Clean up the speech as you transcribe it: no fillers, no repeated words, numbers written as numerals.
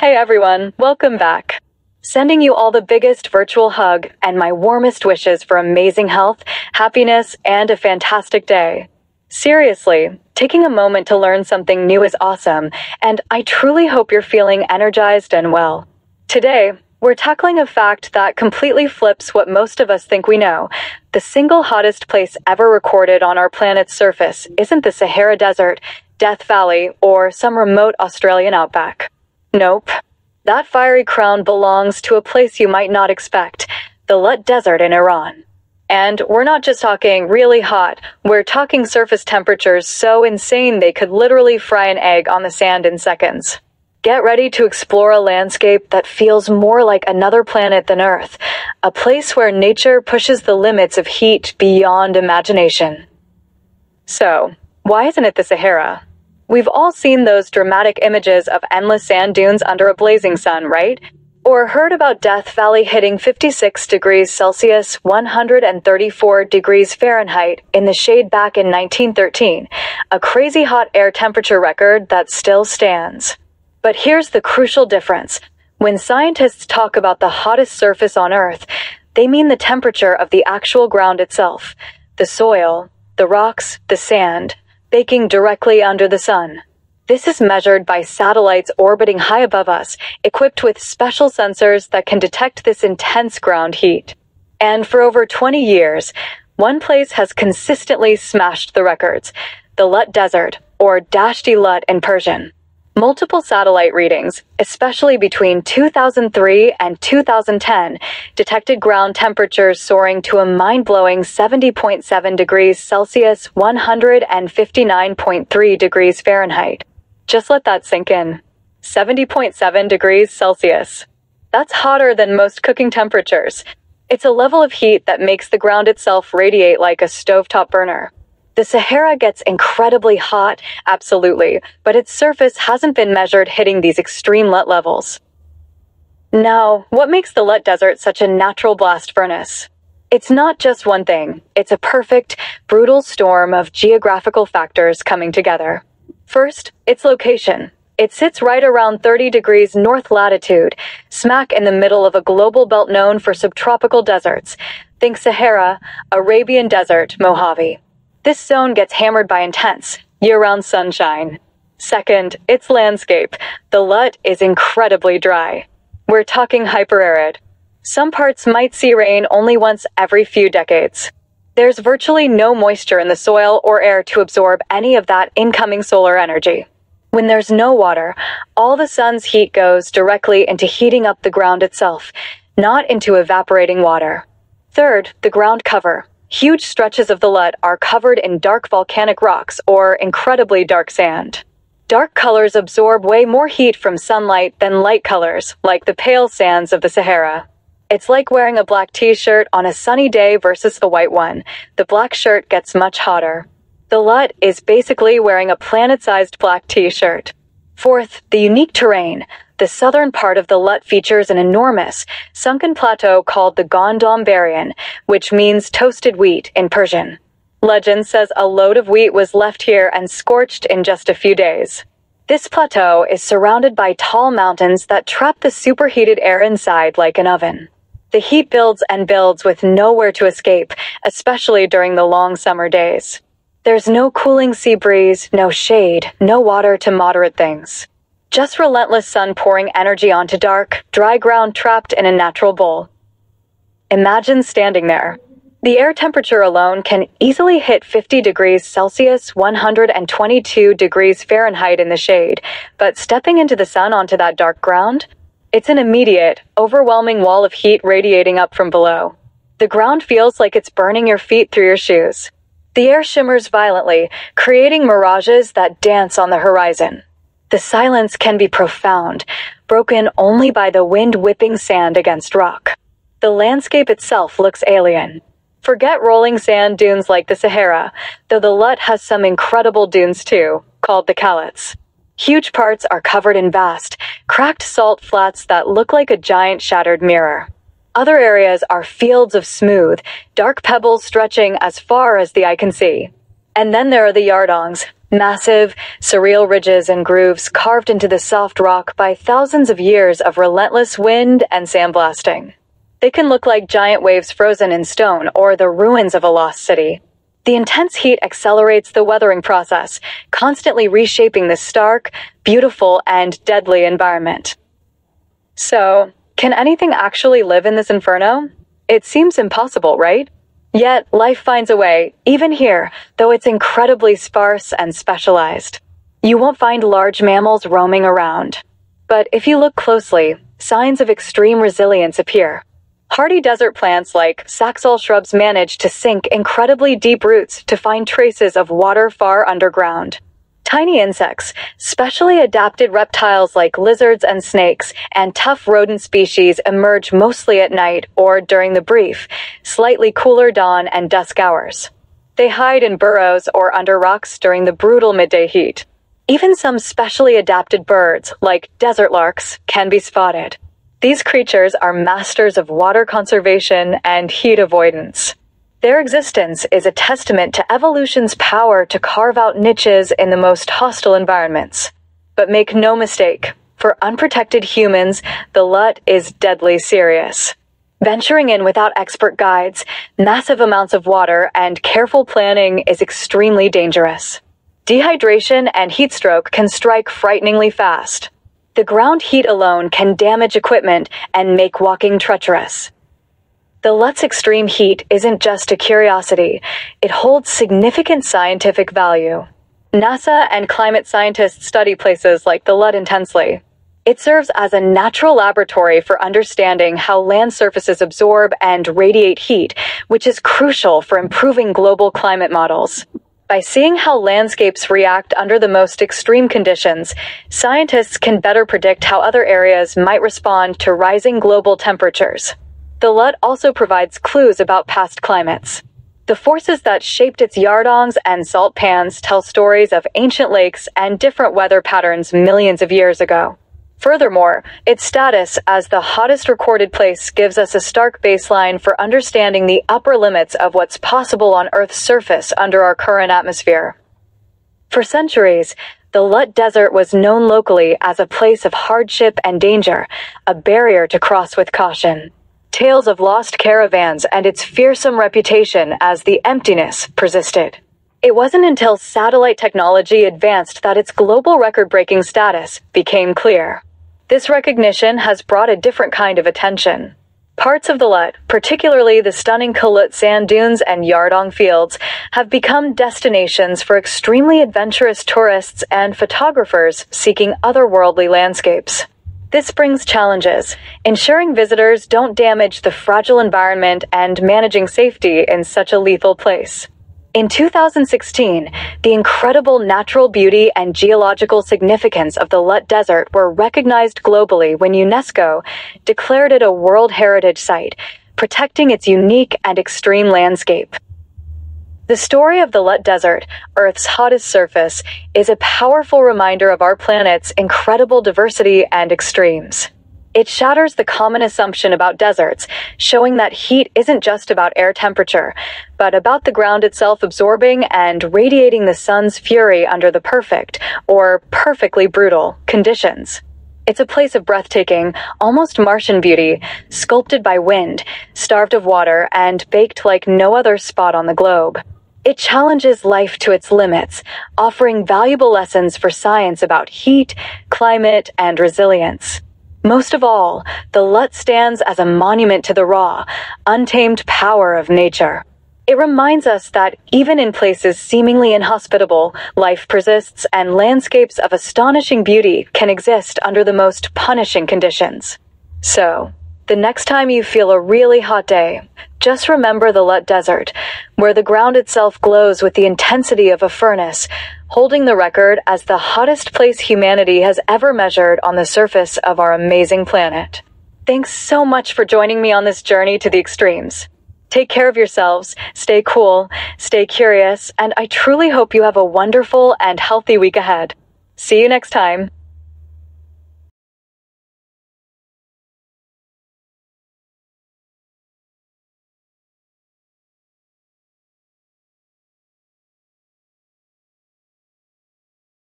Hey everyone, welcome back. Sending you all the biggest virtual hug and my warmest wishes for amazing health, happiness, and a fantastic day. Seriously, taking a moment to learn something new is awesome, and I truly hope you're feeling energized and well. Today, we're tackling a fact that completely flips what most of us think we know. The single hottest place ever recorded on our planet's surface isn't the Sahara Desert, Death Valley, or some remote Australian outback. Nope. That fiery crown belongs to a place you might not expect, the Lut Desert in Iran. And we're not just talking really hot, we're talking surface temperatures so insane they could literally fry an egg on the sand in seconds. Get ready to explore a landscape that feels more like another planet than Earth, a place where nature pushes the limits of heat beyond imagination. So, why isn't it the Sahara? We've all seen those dramatic images of endless sand dunes under a blazing sun, right? Or heard about Death Valley hitting 56 degrees Celsius, 134 degrees Fahrenheit in the shade back in 1913, a crazy hot air temperature record that still stands. But here's the crucial difference. When scientists talk about the hottest surface on Earth, they mean the temperature of the actual ground itself, the soil, the rocks, the sand, baking directly under the sun. This is measured by satellites orbiting high above us, equipped with special sensors that can detect this intense ground heat. And for over 20 years, one place has consistently smashed the records, the Lut Desert, or Dasht-i-Lut in Persian. Multiple satellite readings, especially between 2003 and 2010, detected ground temperatures soaring to a mind-blowing 70.7 degrees Celsius, 159.3 degrees Fahrenheit. Just let that sink in. 70.7 degrees Celsius. That's hotter than most cooking temperatures. It's a level of heat that makes the ground itself radiate like a stovetop burner. The Sahara gets incredibly hot, absolutely, but its surface hasn't been measured hitting these extreme Lut levels. Now, what makes the Lut Desert such a natural blast furnace? It's not just one thing, it's a perfect, brutal storm of geographical factors coming together. First, its location. It sits right around 30 degrees north latitude, smack in the middle of a global belt known for subtropical deserts. Think Sahara, Arabian Desert, Mojave. This zone gets hammered by intense, year-round sunshine. Second, its landscape. The Lut is incredibly dry. We're talking hyper-arid. Some parts might see rain only once every few decades. There's virtually no moisture in the soil or air to absorb any of that incoming solar energy. When there's no water, all the sun's heat goes directly into heating up the ground itself, not into evaporating water. Third, the ground cover. Huge stretches of the Lut are covered in dark volcanic rocks or incredibly dark sand. Dark colors absorb way more heat from sunlight than light colors, like the pale sands of the Sahara. It's like wearing a black t-shirt on a sunny day versus a white one. The black shirt gets much hotter. The Lut is basically wearing a planet-sized black t-shirt. Fourth, the unique terrain. The southern part of the Lut features an enormous, sunken plateau called the Gondom Barrier, which means toasted wheat in Persian. Legend says a load of wheat was left here and scorched in just a few days. This plateau is surrounded by tall mountains that trap the superheated air inside like an oven. The heat builds and builds with nowhere to escape, especially during the long summer days. There's no cooling sea breeze, no shade, no water to moderate things. Just relentless sun pouring energy onto dark, dry ground trapped in a natural bowl. Imagine standing there. The air temperature alone can easily hit 50 degrees Celsius, 122 degrees Fahrenheit in the shade, but stepping into the sun onto that dark ground? It's an immediate, overwhelming wall of heat radiating up from below. The ground feels like it's burning your feet through your shoes. The air shimmers violently, creating mirages that dance on the horizon. The silence can be profound, broken only by the wind whipping sand against rock. The landscape itself looks alien. Forget rolling sand dunes like the Sahara, though the Lut has some incredible dunes too, called the Calots. Huge parts are covered in vast, cracked salt flats that look like a giant shattered mirror. Other areas are fields of smooth, dark pebbles stretching as far as the eye can see. And then there are the Yardongs, Massive, surreal ridges and grooves carved into the soft rock by thousands of years of relentless wind and sandblasting. They can look like giant waves frozen in stone or the ruins of a lost city. The intense heat accelerates the weathering process, constantly reshaping this stark, beautiful, and deadly environment. So, can anything actually live in this inferno? It seems impossible, right? Yet, life finds a way, even here, though it's incredibly sparse and specialized. You won't find large mammals roaming around. But if you look closely, signs of extreme resilience appear. Hardy desert plants like saxaul shrubs manage to sink incredibly deep roots to find traces of water far underground. Tiny insects, specially adapted reptiles like lizards and snakes, and tough rodent species emerge mostly at night or during the brief, slightly cooler dawn and dusk hours. They hide in burrows or under rocks during the brutal midday heat. Even some specially adapted birds, like desert larks, can be spotted. These creatures are masters of water conservation and heat avoidance. Their existence is a testament to evolution's power to carve out niches in the most hostile environments. But make no mistake, for unprotected humans, the Lut is deadly serious. Venturing in without expert guides, massive amounts of water, and careful planning is extremely dangerous. Dehydration and heat stroke can strike frighteningly fast. The ground heat alone can damage equipment and make walking treacherous. The Lut's extreme heat isn't just a curiosity, it holds significant scientific value. NASA and climate scientists study places like the Lut intensely. It serves as a natural laboratory for understanding how land surfaces absorb and radiate heat, which is crucial for improving global climate models. By seeing how landscapes react under the most extreme conditions, scientists can better predict how other areas might respond to rising global temperatures. The Lut also provides clues about past climates. The forces that shaped its yardongs and salt pans tell stories of ancient lakes and different weather patterns millions of years ago. Furthermore, its status as the hottest recorded place gives us a stark baseline for understanding the upper limits of what's possible on Earth's surface under our current atmosphere. For centuries, the Lut Desert was known locally as a place of hardship and danger, a barrier to cross with caution. Tales of lost caravans and its fearsome reputation as the emptiness persisted. It wasn't until satellite technology advanced that its global record-breaking status became clear. This recognition has brought a different kind of attention. Parts of the Lut, particularly the stunning Lut sand dunes and Yardong fields, have become destinations for extremely adventurous tourists and photographers seeking otherworldly landscapes. This brings challenges, ensuring visitors don't damage the fragile environment and managing safety in such a lethal place. In 2016, the incredible natural beauty and geological significance of the Lut Desert were recognized globally when UNESCO declared it a World Heritage Site, protecting its unique and extreme landscape. The story of the Lut Desert, Earth's hottest surface, is a powerful reminder of our planet's incredible diversity and extremes. It shatters the common assumption about deserts, showing that heat isn't just about air temperature, but about the ground itself absorbing and radiating the sun's fury under the perfect, or perfectly brutal, conditions. It's a place of breathtaking, almost Martian beauty, sculpted by wind, starved of water, and baked like no other spot on the globe. It challenges life to its limits, offering valuable lessons for science about heat, climate, and resilience. Most of all, the Lut stands as a monument to the raw, untamed power of nature. It reminds us that even in places seemingly inhospitable, life persists and landscapes of astonishing beauty can exist under the most punishing conditions. So, the next time you feel a really hot day, just remember the Lut Desert, where the ground itself glows with the intensity of a furnace, holding the record as the hottest place humanity has ever measured on the surface of our amazing planet. Thanks so much for joining me on this journey to the extremes. Take care of yourselves, stay cool, stay curious, and I truly hope you have a wonderful and healthy week ahead. See you next time.